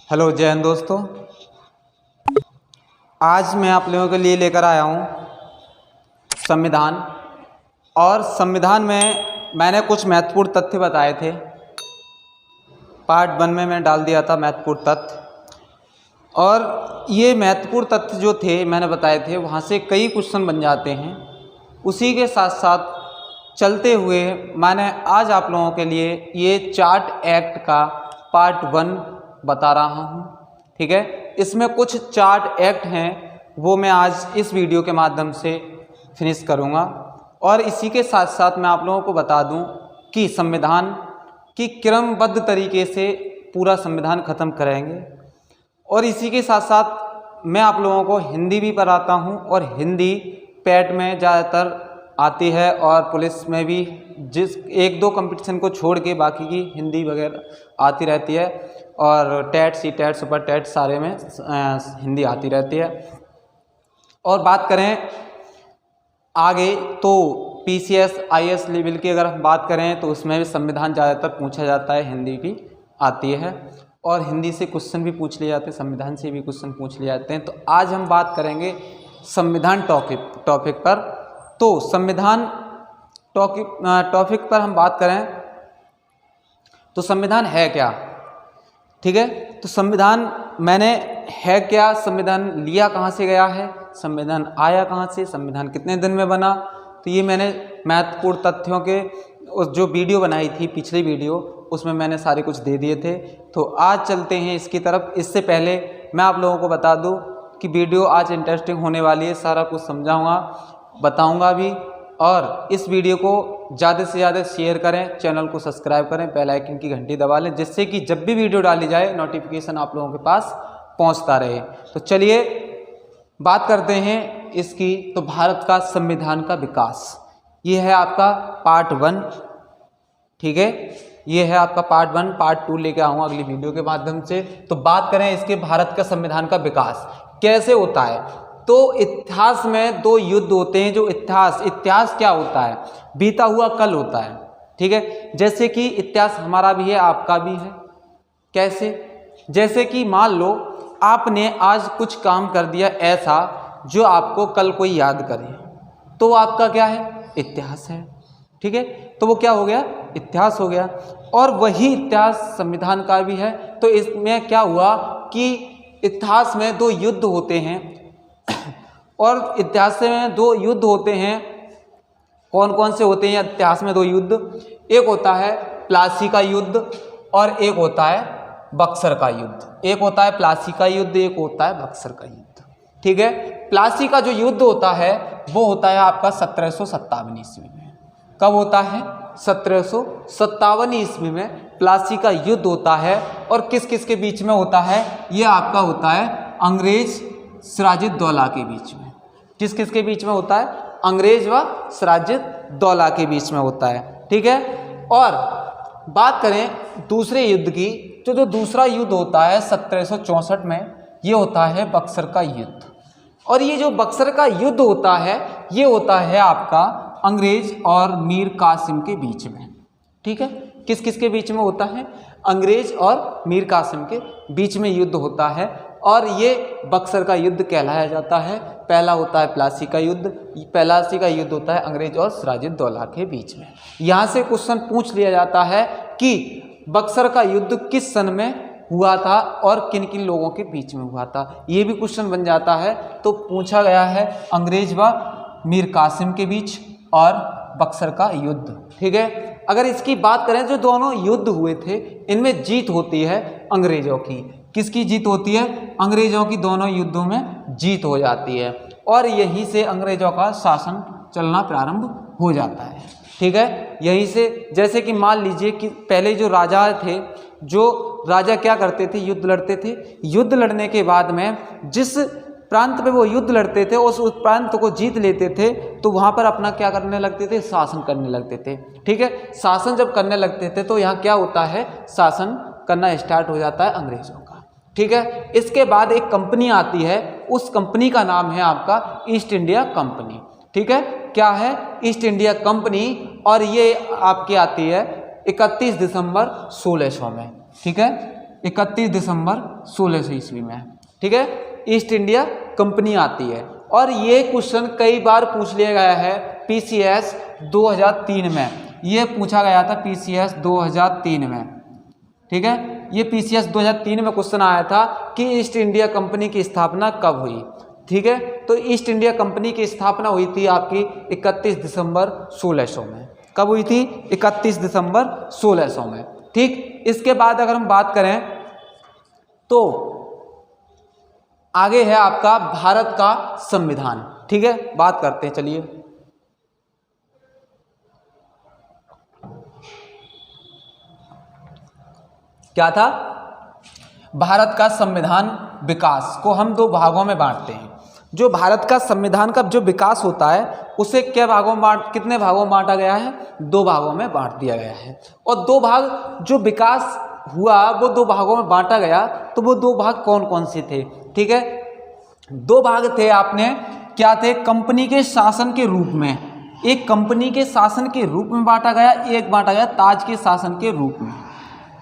Hello जय हिंद दोस्तों। आज मैं आप लोगों के लिए लेकर आया हूँ संविधान। और संविधान में मैंने कुछ महत्वपूर्ण तथ्य बताए थे। पार्ट 1 में मैं डाल दिया था महत्वपूर्ण तथ्य, और ये महत्वपूर्ण तथ्य जो थे मैंने बताए थे वहाँ से कई क्वेश्चन बन जाते हैं। उसी के साथ साथ चलते हुए मैंने आज आप लोगों के लिए ये चार्ट एक्ट का पार्ट 1 बता रहा हूँ। ठीक है, इसमें कुछ चार्ट एक्ट हैं वो मैं आज इस वीडियो के माध्यम से फिनिश करूँगा। और इसी के साथ साथ मैं आप लोगों को बता दूँ कि संविधान की क्रमबद्ध तरीके से पूरा संविधान ख़त्म करेंगे। और इसी के साथ साथ मैं आप लोगों को हिंदी भी पढ़ाता हूँ, और हिंदी पैट में ज़्यादातर आती है और पुलिस में भी जिस 1-2 कंपटीशन को छोड़ के बाकी की हिंदी वगैरह आती रहती है। और TET, CTET, super TET सारे में हिंदी आती रहती है। और बात करें आगे तो PCS IAS लेवल की अगर हम बात करें तो उसमें भी संविधान ज़्यादातर पूछा जाता है, हिंदी भी आती है और हिंदी से क्वेश्चन भी पूछ लिए जाते हैं, संविधान से भी क्वेश्चन पूछ लिए जाते हैं। तो आज हम बात करेंगे संविधान टॉपिक पर। तो संविधान टॉपिक पर हम बात करें तो संविधान है क्या। ठीक है, तो संविधान मैंने है क्या, संविधान लिया कहाँ से गया है, संविधान आया कहाँ से, संविधान कितने दिन में बना, तो ये मैंने महत्वपूर्ण तथ्यों के उस जो वीडियो बनाई थी पिछली वीडियो उसमें मैंने सारे कुछ दे दिए थे। तो आज चलते हैं इसकी तरफ। इससे पहले मैं आप लोगों को बता दूं कि वीडियो आज इंटरेस्टिंग होने वाली है, सारा कुछ समझाऊंगा, बताऊंगा भी। और इस वीडियो को ज़्यादा से ज़्यादा शेयर करें, चैनल को सब्सक्राइब करें, बेल आइकन की घंटी दबा लें, जिससे कि जब भी वीडियो डाली जाए नोटिफिकेशन आप लोगों के पास पहुंचता रहे। तो चलिए बात करते हैं इसकी। तो भारत का संविधान का विकास, ये है आपका पार्ट 1। ठीक है, ये है आपका पार्ट 1। पार्ट 2 लेके आऊँगा अगली वीडियो के माध्यम से। तो बात करें इसके भारत का संविधान का विकास कैसे होता है। तो इतिहास में 2 युद्ध होते हैं। जो इतिहास क्या होता है, बीता हुआ कल होता है। ठीक है, जैसे कि इतिहास हमारा भी है, आपका भी है। कैसे, जैसे कि मान लो आपने आज कुछ काम कर दिया ऐसा जो आपको कल कोई याद करे, तो आपका क्या है, इतिहास है। ठीक है, तो वो क्या हो गया, इतिहास हो गया। और वही इतिहास संविधान का भी है। तो इसमें क्या हुआ कि इतिहास में 2 युद्ध होते हैं, और इतिहास में 2 युद्ध होते हैं। कौन कौन से होते हैं इतिहास में 2 युद्ध, एक होता है प्लासी का युद्ध और एक होता है बक्सर का युद्ध। एक होता है प्लासी का युद्ध, एक होता है बक्सर का युद्ध। ठीक है, प्लासी का जो युद्ध होता है वो होता है आपका 1757 ईस्वी में। कब होता है, 1757 ईस्वी में प्लासी का युद्ध होता है। और किस किस के बीच में होता है, ये आपका होता है अंग्रेज सिराजुद्दौला दौला के बीच में। किस किस के बीच में होता है, अंग्रेज व सिराजुद्दौला दौला के बीच में होता है। ठीक है, और बात करें दूसरे युद्ध की, तो जो दूसरा युद्ध होता है 1764 में, ये होता है बक्सर का युद्ध। और ये जो बक्सर का युद्ध होता है ये होता है आपका अंग्रेज और मीर कासिम के बीच में। ठीक है, किस किस के बीच में होता है, अंग्रेज और मीर कासिम के बीच में युद्ध होता है। और ये बक्सर का युद्ध कहलाया जाता है। पहला होता है प्लासी का युद्ध, प्लासी का युद्ध होता है अंग्रेज और सिराजुद्दौला के बीच में। यहाँ से क्वेश्चन पूछ लिया जाता है कि बक्सर का युद्ध किस सन में हुआ था और किन किन लोगों के बीच में हुआ था, ये भी क्वेश्चन बन जाता है। तो पूछा गया है अंग्रेज व मीर कासिम के बीच और बक्सर का युद्ध। ठीक है, अगर इसकी बात करें जो दोनों युद्ध हुए थे इनमें जीत होती है अंग्रेजों की। किसकी जीत होती है, अंग्रेजों की। दोनों युद्धों में जीत हो जाती है और यहीं से अंग्रेजों का शासन चलना प्रारंभ हो जाता है। ठीक है, यहीं से जैसे कि मान लीजिए कि पहले जो राजा थे, जो राजा क्या करते थे, युद्ध लड़ते थे। युद्ध लड़ने के बाद में जिस प्रांत पे वो युद्ध लड़ते थे उस प्रांत को जीत लेते थे, तो वहाँ पर अपना क्या करने लगते थे, शासन करने लगते थे। ठीक है, शासन जब करने लगते थे तो यहाँ क्या होता है, शासन करना स्टार्ट हो जाता है अंग्रेजों का। ठीक है, इसके बाद एक कंपनी आती है, उस कंपनी का नाम है आपका ईस्ट इंडिया कंपनी। ठीक है, क्या है, ईस्ट इंडिया कंपनी। और ये आपकी आती है 31 दिसंबर 1600 में। ठीक है, 31 दिसंबर 1600 ईस्वी में, ठीक है, ईस्ट इंडिया कंपनी आती है। और ये क्वेश्चन कई बार पूछ लिया गया है पीसीएस 2003 में, ये पूछा गया था पीसीएस 2003 में, ठीक है, ये पीसीएस 2003 में क्वेश्चन आया था कि ईस्ट इंडिया कंपनी की स्थापना कब हुई, ठीक है। तो ईस्ट इंडिया कंपनी की स्थापना हुई थी आपकी 31 दिसंबर 1600 में। कब हुई थी? 31 दिसंबर 1600 में, ठीक। इसके बाद अगर हम बात करें तो आगे है आपका भारत का संविधान, ठीक है, बात करते हैं, चलिए। क्या था? भारत का संविधान विकास को हम 2 भागों में बांटते हैं। जो भारत का संविधान का जो विकास होता है उसे कितने भागों में बांटा गया है? 2 भागों में बांट दिया गया है। और 2 भाग जो विकास हुआ वो 2 भागों में बांटा गया, तो वो 2 भाग कौन कौन से थे? ठीक है, 2 भाग थे आपने क्या थे? कंपनी के शासन के रूप में, एक कंपनी के शासन के रूप में बांटा गया, एक बांटा गया ताज के शासन के रूप में,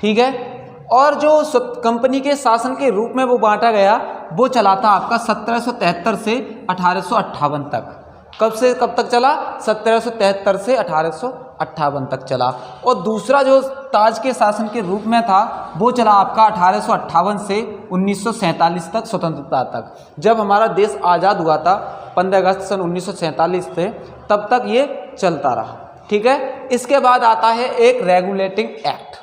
ठीक है। और जो कंपनी के शासन के रूप में वो बांटा गया वो चला था आपका 1773 से 1858 तक। कब से कब तक चला? 1773 से 1858 तक चला। और दूसरा जो ताज के शासन के रूप में था वो चला आपका 1858 से 1947 तक, स्वतंत्रता तक। जब हमारा देश आज़ाद हुआ था 15 अगस्त सन 1947 से, तब तक ये चलता रहा, ठीक है। इसके बाद आता है एक रेगुलेटिंग एक्ट,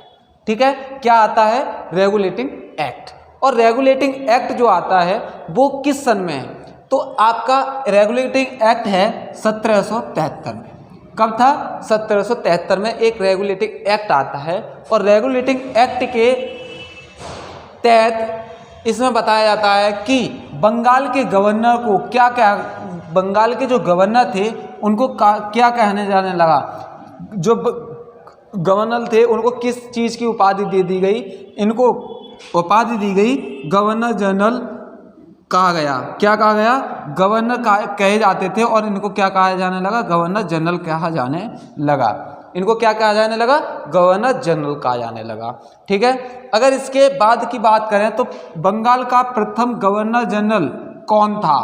ठीक है। क्या आता है? Regulating act. और रेगुलेटिंग एक्ट जो आता है वो किस सन में है? तो आपका रेगुलेटिंग एक्ट है 1773 में। कब था? 1773 में एक रेगुलेटिंग एक्ट आता है। और रेगुलेटिंग एक्ट के तहत इसमें बताया जाता है कि बंगाल के गवर्नर को क्या बंगाल के जो गवर्नर थे उनको क्या कहने जाने लगा, जो गवर्नर थे उनको किस चीज़ की उपाधि दे दी गई? इनको उपाधि दी गई गवर्नर जनरल कहा गया। क्या कहा गया? गवर्नर कहे जाते थे, और इनको क्या कहा जाने लगा? गवर्नर जनरल कहा जाने लगा। इनको क्या कहा जाने लगा? गवर्नर जनरल कहा जाने लगा, ठीक है। अगर इसके बाद की बात करें तो बंगाल का प्रथम गवर्नर जनरल कौन था?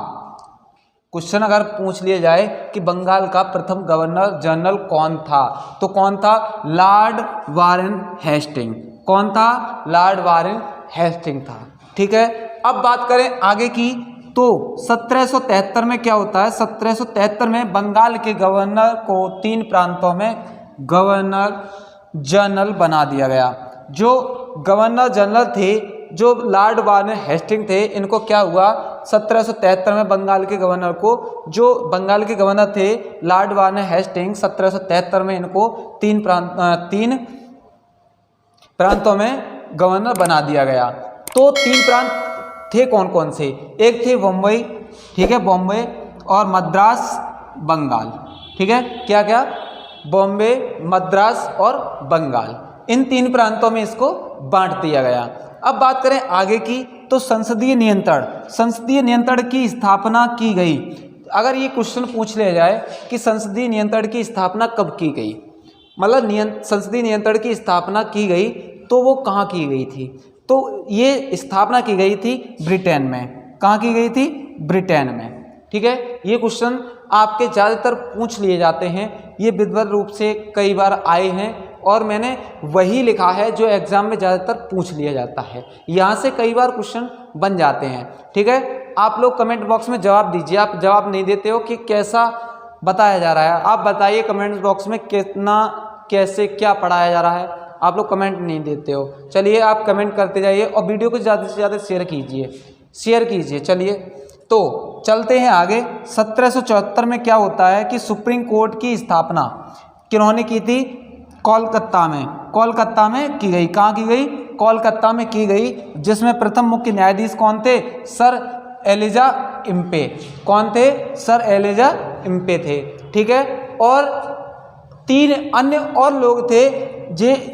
क्वेश्चन अगर पूछ लिया जाए कि बंगाल का प्रथम गवर्नर जनरल कौन था, तो कौन था? Lord Warren Hastings. कौन था? लॉर्ड वारेन हेस्टिंग था, ठीक है। अब बात करें आगे की, तो 1773 में क्या होता है? 1773 में बंगाल के गवर्नर को 3 प्रांतों में गवर्नर जनरल बना दिया गया। जो गवर्नर जनरल थे, जो लॉर्ड वारेन हेस्टिंग थे, इनको क्या हुआ? 1773 में बंगाल के गवर्नर को, जो बंगाल के गवर्नर थे लॉर्ड वारेन हेस्टिंग, 1773 में इनको 3 प्रांतों में गवर्नर बना दिया गया। तो 3 प्रांत थे कौन कौन से? एक थे बम्बई, ठीक है, बॉम्बे, और मद्रास, बंगाल, ठीक है। क्या क्या? बॉम्बे, मद्रास और बंगाल, इन 3 प्रांतों में इसको बांट दिया गया। अब बात करें आगे की, तो संसदीय नियंत्रण की स्थापना की गई। अगर ये क्वेश्चन पूछ लिया जाए कि संसदीय नियंत्रण की स्थापना कब की गई, मतलब संसदीय नियंत्रण की स्थापना की गई, तो वो कहाँ की गई थी? तो ये स्थापना की गई थी ब्रिटेन में। कहाँ की गई थी? ब्रिटेन में, ठीक है। ये क्वेश्चन आपके ज़्यादातर पूछ लिए जाते हैं, ये विधिवत रूप से कई बार आए हैं, और मैंने वही लिखा है जो एग्ज़ाम में ज़्यादातर पूछ लिया जाता है। यहाँ से कई बार क्वेश्चन बन जाते हैं, ठीक है। आप लोग कमेंट बॉक्स में जवाब दीजिए। आप जवाब नहीं देते हो कि कैसा बताया जा रहा है, आप बताइए कमेंट बॉक्स में कितना कैसे क्या पढ़ाया जा रहा है। आप लोग कमेंट नहीं देते हो। चलिए आप कमेंट करते जाइए और वीडियो को ज़्यादा से ज़्यादा शेयर कीजिए। चलिए तो चलते हैं आगे। 1774 में क्या होता है कि सुप्रीम कोर्ट की स्थापना किन्होंने की थी? कोलकाता में की गई। कहाँ की गई? कोलकाता में की गई, जिसमें प्रथम मुख्य न्यायाधीश कौन थे? Sir Elijah Impey. कौन थे? सर एलिजा इम्पे थे, ठीक है। और 3 अन्य और लोग थे,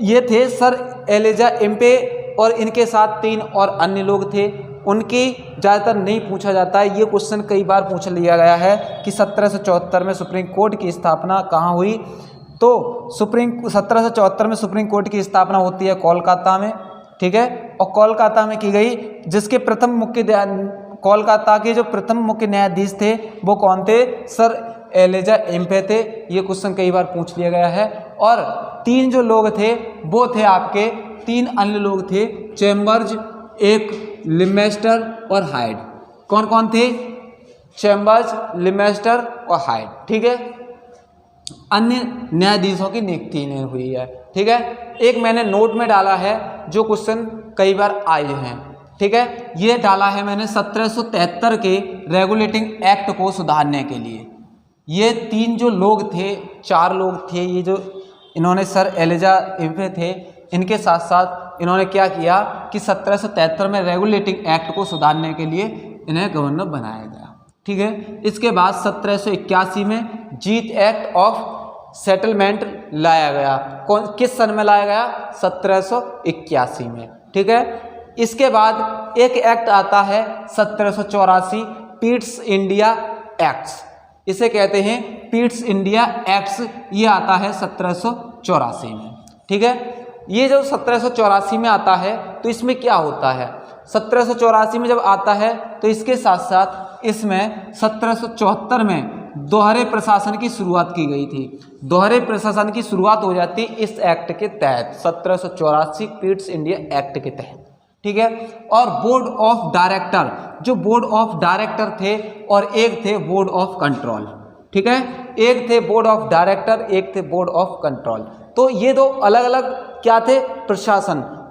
ये थे सर एलिजा इम्पे, और इनके साथ 3 और अन्य लोग थे। उनकी ज़्यादातर नहीं पूछा जाता है। ये क्वेश्चन कई बार पूछ लिया गया है कि 1774 में सुप्रीम कोर्ट की स्थापना कहाँ हुई? तो 1774 में सुप्रीम कोर्ट की स्थापना होती है कोलकाता में, ठीक है, और कोलकाता में की गई, जिसके प्रथम मुख्य कोलकाता के जो प्रथम मुख्य न्यायाधीश थे वो कौन थे? सर एलिजा एम्पे थे। ये क्वेश्चन कई बार पूछ लिया गया है। और 3 जो लोग थे वो थे आपके, 3 अन्य लोग थे, चैम्बर्स, एक लिमेस्टर और हाइड। कौन कौन थे? चैम्बर्स, लिमेस्टर और हाइड। ठीक है, अन्य न्यायाधीशों की नियुक्ति नहीं हुई है। ठीक है, एक मैंने नोट में डाला है जो क्वेश्चन कई बार आए हैं। ठीक है, ये डाला है मैंने 1773 के रेगुलेटिंग एक्ट को सुधारने के लिए। ये 3 जो लोग थे, 4 लोग थे, ये जो इन्होंने सर एलिजा एम्पे थे, इनके साथ साथ इन्होंने क्या किया कि 1773 में रेगुलेटिंग एक्ट को सुधारने के लिए इन्हें गवर्नर बनाया गया। ठीक है, इसके बाद 1781 में जीत एक्ट ऑफ सेटलमेंट लाया गया। किस सन में लाया गया? 1781 में। ठीक है, इसके बाद एक एक्ट आता है 1784, पीट्स इंडिया एक्ट्स, इसे कहते हैं पीट्स इंडिया एक्ट्स। ये आता है 1784 में। ठीक है, ये जो 1784 में आता है तो इसमें क्या होता है? 1784 में जब आता है तो इसके साथ साथ इसमें 1774 में दोहरे प्रशासन की शुरुआत की गई थी। दोहरे प्रशासन की शुरुआत हो जाती इस एक्ट के तहत, 1784 पीट्स इंडिया एक्ट के तहत। ठीक है, और बोर्ड ऑफ डायरेक्टर, जो बोर्ड ऑफ डायरेक्टर थे और एक थे बोर्ड ऑफ कंट्रोल। ठीक है, एक थे बोर्ड ऑफ डायरेक्टर, एक थे बोर्ड ऑफ कंट्रोल। तो ये 2 अलग अलग क्या थे?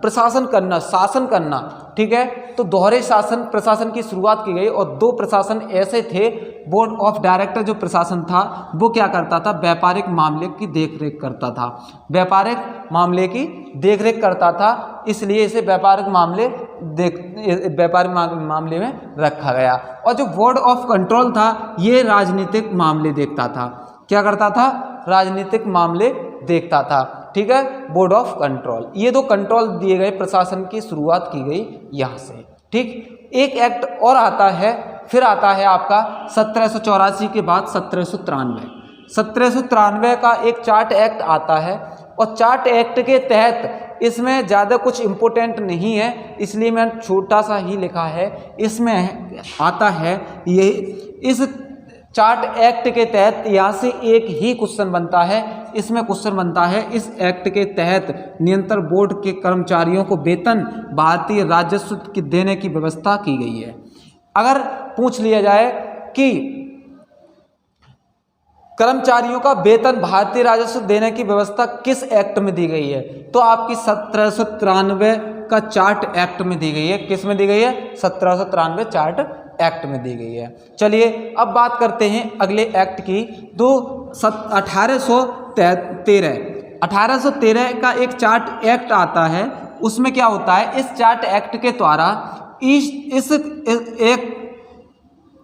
प्रशासन करना, शासन करना। ठीक है, तो दोहरे शासन प्रशासन की शुरुआत की गई और 2 प्रशासन ऐसे थे। बोर्ड ऑफ डायरेक्टर जो प्रशासन था वो क्या करता था? व्यापारिक मामले की देखरेख करता था। व्यापारिक मामले की देखरेख करता था, इसलिए इसे व्यापारिक मामले में रखा गया। और जो बोर्ड ऑफ कंट्रोल था ये राजनीतिक मामले देखता था। क्या करता था? राजनीतिक मामले देखता था। ठीक है, बोर्ड ऑफ कंट्रोल। ये 2 कंट्रोल दिए गए, प्रशासन की शुरुआत की गई यहाँ से। ठीक, एक एक्ट और आता है, फिर आता है आपका 1784 के बाद 1793। 1793 का एक चार्ट एक्ट आता है और चार्ट एक्ट के तहत इसमें ज़्यादा कुछ इम्पोर्टेंट नहीं है, इसलिए मैंने छोटा सा ही लिखा है। इसमें आता है ये, इस चार्ट एक्ट के तहत यहाँ से एक ही क्वेश्चन बनता है। इसमें क्वेश्चन बनता है, इस एक्ट के तहत नियंत्रण बोर्ड के कर्मचारियों को वेतन भारतीय राजस्व की देने की व्यवस्था की गई है। अगर पूछ लिया जाए कि कर्मचारियों का वेतन भारतीय राजस्व देने की व्यवस्था किस एक्ट में दी गई है, तो आपकी 1793 का चार्ट एक्ट में दी गई है। किस में दी गई है? 1793 चार्ट एक्ट में दी गई है। चलिए अब बात करते हैं अगले एक्ट की। 1813 का एक चार्ट एक्ट आता है। उसमें क्या होता है? इस चार्ट एक्ट के द्वारा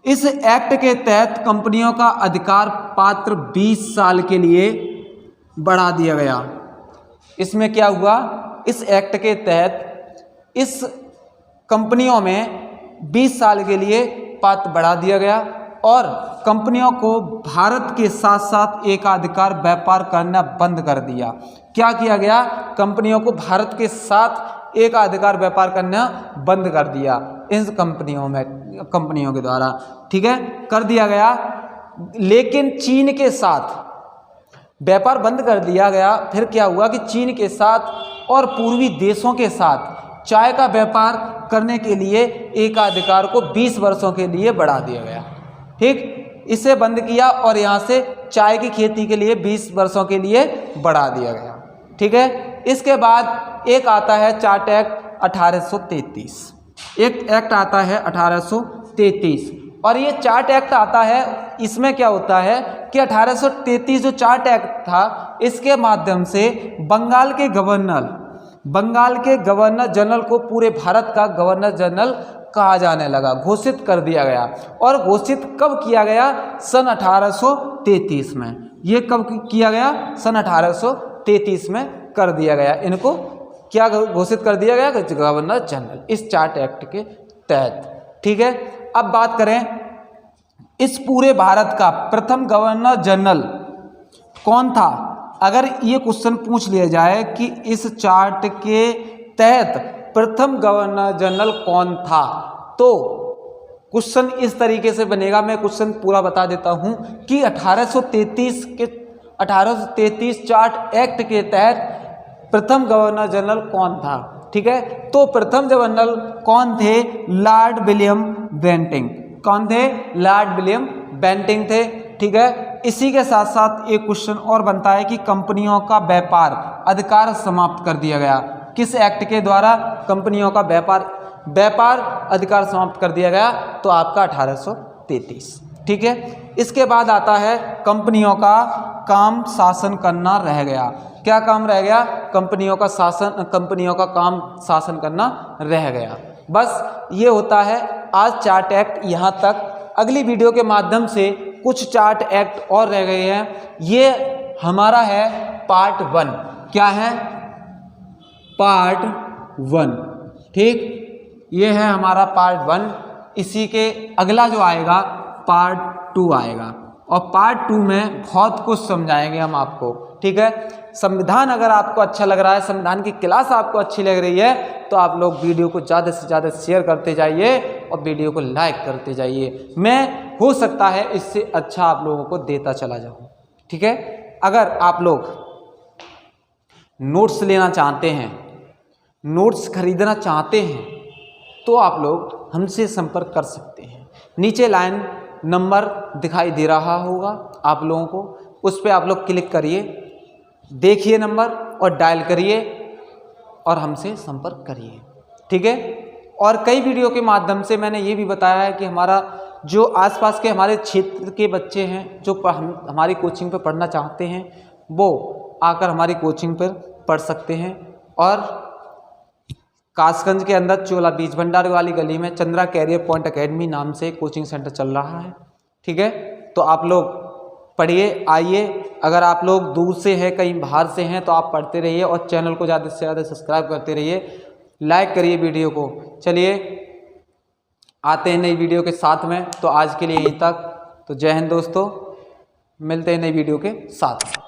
इस एक्ट के तहत कंपनियों का अधिकार पात्र 20 साल के लिए बढ़ा दिया गया। इसमें क्या हुआ? इस एक्ट के तहत इस कंपनियों में 20 साल के लिए पात्र बढ़ा दिया गया और कंपनियों को भारत के साथ साथ एकाधिकार व्यापार करना बंद कर दिया। क्या किया गया? कंपनियों को भारत के साथ एकाधिकार व्यापार करना बंद कर दिया इन कंपनियों के द्वारा। ठीक है, कर दिया गया। लेकिन चीन के साथ व्यापार बंद कर दिया गया। फिर क्या हुआ कि चीन के साथ और पूर्वी देशों के साथ चाय का व्यापार करने के लिए एकाधिकार को 20 वर्षों के लिए बढ़ा दिया गया। ठीक, इसे बंद किया और यहाँ से चाय की खेती के लिए 20 वर्षों के लिए बढ़ा दिया गया। ठीक है, इसके बाद एक आता है चार्ट एक्ट 1833। एक एक्ट आता है 1833 और ये चार्ट एक्ट आता है। इसमें क्या होता है कि 1833 जो चार्ट एक्ट था, इसके माध्यम से बंगाल के गवर्नर जनरल को पूरे भारत का गवर्नर जनरल कहा जाने लगा, घोषित कर दिया गया। और घोषित कब किया गया? सन 1833 में। ये कब किया गया? सन 1833 में कर दिया गया। इनको क्या घोषित कर दिया गया? गवर्नर जनरल, इस चार्ट एक्ट के तहत। ठीक है, अब बात करें इस पूरे भारत का प्रथम गवर्नर जनरल कौन था। अगर ये क्वेश्चन पूछ लिया जाए कि इस चार्ट के तहत प्रथम गवर्नर जनरल कौन था? तो क्वेश्चन इस तरीके से बनेगा, मैं क्वेश्चन पूरा बता देता हूं कि 1833 चार्ट एक्ट के तहत प्रथम गवर्नर जनरल कौन था। ठीक है, तो प्रथम गवर्नर कौन थे? Lord William Bentinck. कौन थे? लॉर्ड विलियम बेंटिंक थे। ठीक है, इसी के साथ साथ एक क्वेश्चन और बनता है कि कंपनियों का व्यापार अधिकार समाप्त कर दिया गया। किस एक्ट के द्वारा कंपनियों का व्यापार अधिकार समाप्त कर दिया गया? तो आपका 1833। ठीक है, इसके बाद आता है कंपनियों का काम शासन करना रह गया। क्या काम रह गया? कंपनियों का काम शासन करना रह गया। बस ये होता है आज चार्ट एक्ट यहाँ तक। अगली वीडियो के माध्यम से कुछ चार्ट एक्ट और रह गए हैं। ये हमारा है पार्ट 1। क्या है? पार्ट 1। ठीक, ये है हमारा पार्ट 1। इसी के अगला जो आएगा पार्ट 2 आएगा, और पार्ट 2 में बहुत कुछ समझाएंगे हम आपको। ठीक है, संविधान अगर आपको अच्छा लग रहा है, संविधान की क्लास आपको अच्छी लग रही है, तो आप लोग वीडियो को ज़्यादा से ज़्यादा शेयर करते जाइए और वीडियो को लाइक करते जाइए। मैं हो सकता है इससे अच्छा आप लोगों को देता चला जाऊँ। ठीक है, अगर आप लोग नोट्स लेना चाहते हैं, नोट्स खरीदना चाहते हैं, तो आप लोग हमसे संपर्क कर सकते हैं। नीचे लाइन नंबर दिखाई दे रहा होगा आप लोगों को, उस पर आप लोग क्लिक करिए, देखिए नंबर और डायल करिए और हमसे संपर्क करिए। ठीक है, और कई वीडियो के माध्यम से मैंने ये भी बताया है कि हमारा जो आसपास के हमारे क्षेत्र के बच्चे हैं जो हमारी कोचिंग पर पढ़ना चाहते हैं, वो आकर हमारी कोचिंग पर पढ़ सकते हैं। और कासगंज के अंदर चोला बीज भंडार वाली गली में चंद्रा कैरियर पॉइंट एकेडमी नाम से कोचिंग सेंटर चल रहा है। ठीक है, तो आप लोग पढ़िए, आइए। अगर आप लोग दूर से हैं, कहीं बाहर से हैं, तो आप पढ़ते रहिए और चैनल को ज़्यादा से ज़्यादा सब्सक्राइब करते रहिए, लाइक करिए वीडियो को। चलिए आते हैं नई वीडियो के साथ में। तो आज के लिए यहीं तक। तो जय हिंद दोस्तों, मिलते हैं नई वीडियो के साथ।